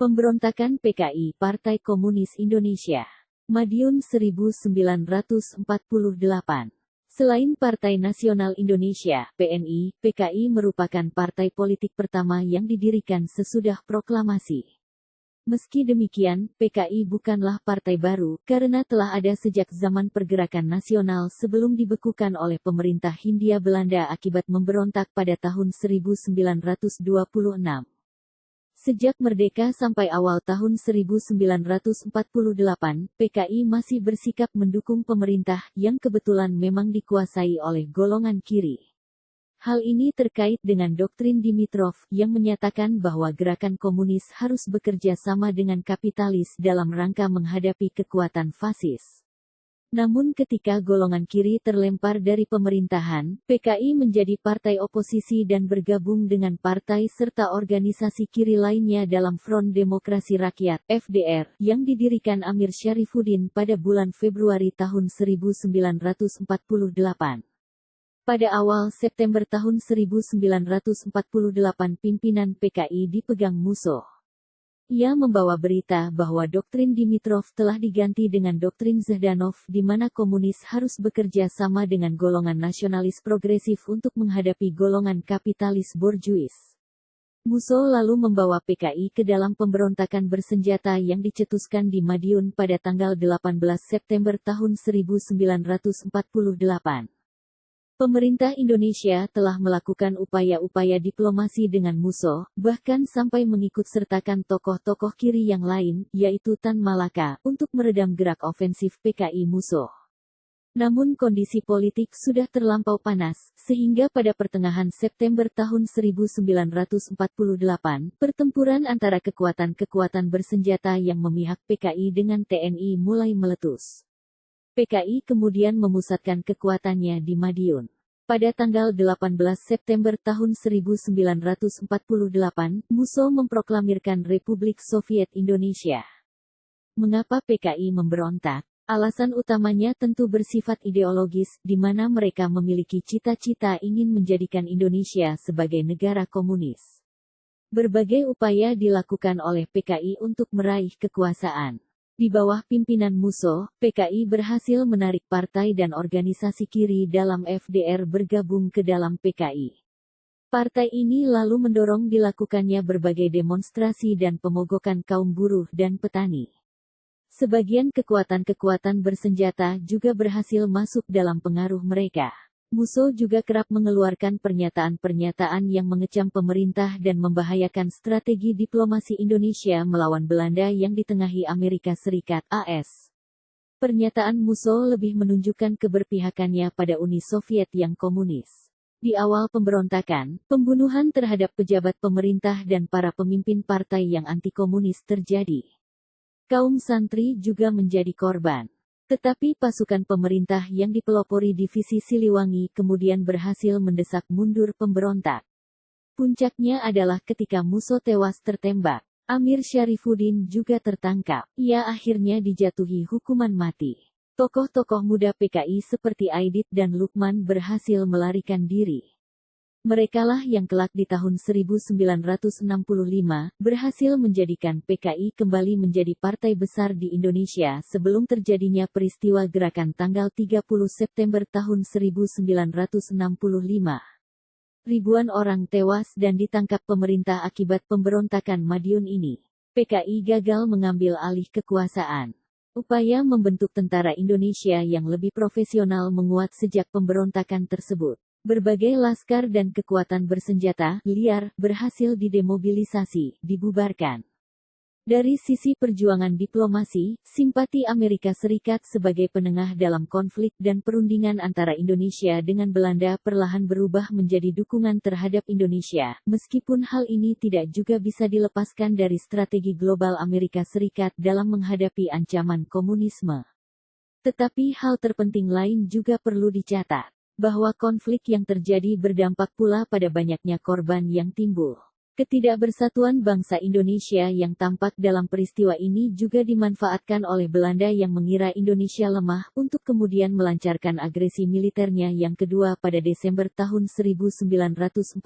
Pemberontakan PKI Partai Komunis Indonesia. Madiun 1948. Selain Partai Nasional Indonesia, PNI, PKI merupakan partai politik pertama yang didirikan sesudah proklamasi. Meski demikian, PKI bukanlah partai baru, karena telah ada sejak zaman pergerakan nasional sebelum dibekukan oleh pemerintah Hindia Belanda akibat memberontak pada tahun 1926. Sejak merdeka sampai awal tahun 1948, PKI masih bersikap mendukung pemerintah yang kebetulan memang dikuasai oleh golongan kiri. Hal ini terkait dengan doktrin Dimitrov yang menyatakan bahwa gerakan komunis harus bekerja sama dengan kapitalis dalam rangka menghadapi kekuatan fasis. Namun ketika golongan kiri terlempar dari pemerintahan, PKI menjadi partai oposisi dan bergabung dengan partai serta organisasi kiri lainnya dalam Front Demokrasi Rakyat (FDR) yang didirikan Amir Syarifuddin pada bulan Februari tahun 1948. Pada awal September tahun 1948 pimpinan PKI dipegang musuh. Ia membawa berita bahwa doktrin Dimitrov telah diganti dengan doktrin Zhdanov di mana komunis harus bekerja sama dengan golongan nasionalis progresif untuk menghadapi golongan kapitalis borjuis. Musso lalu membawa PKI ke dalam pemberontakan bersenjata yang dicetuskan di Madiun pada tanggal 18 September tahun 1948. Pemerintah Indonesia telah melakukan upaya-upaya diplomasi dengan Musso, bahkan sampai mengikutsertakan tokoh-tokoh kiri yang lain, yaitu Tan Malaka, untuk meredam gerak ofensif PKI Musso. Namun kondisi politik sudah terlampau panas, sehingga pada pertengahan September tahun 1948, pertempuran antara kekuatan-kekuatan bersenjata yang memihak PKI dengan TNI mulai meletus. PKI kemudian memusatkan kekuatannya di Madiun. Pada tanggal 18 September tahun 1948, Musso memproklamirkan Republik Soviet Indonesia. Mengapa PKI memberontak? Alasan utamanya tentu bersifat ideologis, di mana mereka memiliki cita-cita ingin menjadikan Indonesia sebagai negara komunis. Berbagai upaya dilakukan oleh PKI untuk meraih kekuasaan. Di bawah pimpinan Musso, PKI berhasil menarik partai dan organisasi kiri dalam FDR bergabung ke dalam PKI. Partai ini lalu mendorong dilakukannya berbagai demonstrasi dan pemogokan kaum buruh dan petani. Sebagian kekuatan-kekuatan bersenjata juga berhasil masuk dalam pengaruh mereka. Musso juga kerap mengeluarkan pernyataan-pernyataan yang mengecam pemerintah dan membahayakan strategi diplomasi Indonesia melawan Belanda yang ditengahi Amerika Serikat (AS). Pernyataan Musso lebih menunjukkan keberpihakannya pada Uni Soviet yang komunis. Di awal pemberontakan, pembunuhan terhadap pejabat pemerintah dan para pemimpin partai yang anti-komunis terjadi. Kaum santri juga menjadi korban. Tetapi pasukan pemerintah yang dipelopori Divisi Siliwangi kemudian berhasil mendesak mundur pemberontak. Puncaknya adalah ketika Musso tewas tertembak. Amir Syarifuddin juga tertangkap. Ia akhirnya dijatuhi hukuman mati. Tokoh-tokoh muda PKI seperti Aidit dan Lukman berhasil melarikan diri. Merekalah yang kelak di tahun 1965, berhasil menjadikan PKI kembali menjadi partai besar di Indonesia sebelum terjadinya peristiwa gerakan tanggal 30 September tahun 1965. Ribuan orang tewas dan ditangkap pemerintah akibat pemberontakan Madiun ini. PKI gagal mengambil alih kekuasaan. Upaya membentuk tentara Indonesia yang lebih profesional menguat sejak pemberontakan tersebut. Berbagai laskar dan kekuatan bersenjata liar berhasil didemobilisasi, dibubarkan. Dari sisi perjuangan diplomasi, simpati Amerika Serikat sebagai penengah dalam konflik dan perundingan antara Indonesia dengan Belanda perlahan berubah menjadi dukungan terhadap Indonesia, meskipun hal ini tidak juga bisa dilepaskan dari strategi global Amerika Serikat dalam menghadapi ancaman komunisme. Tetapi hal terpenting lain juga perlu dicatat. Bahwa konflik yang terjadi berdampak pula pada banyaknya korban yang timbul. Ketidakbersatuan bangsa Indonesia yang tampak dalam peristiwa ini juga dimanfaatkan oleh Belanda yang mengira Indonesia lemah untuk kemudian melancarkan agresi militernya yang kedua pada Desember tahun 1948.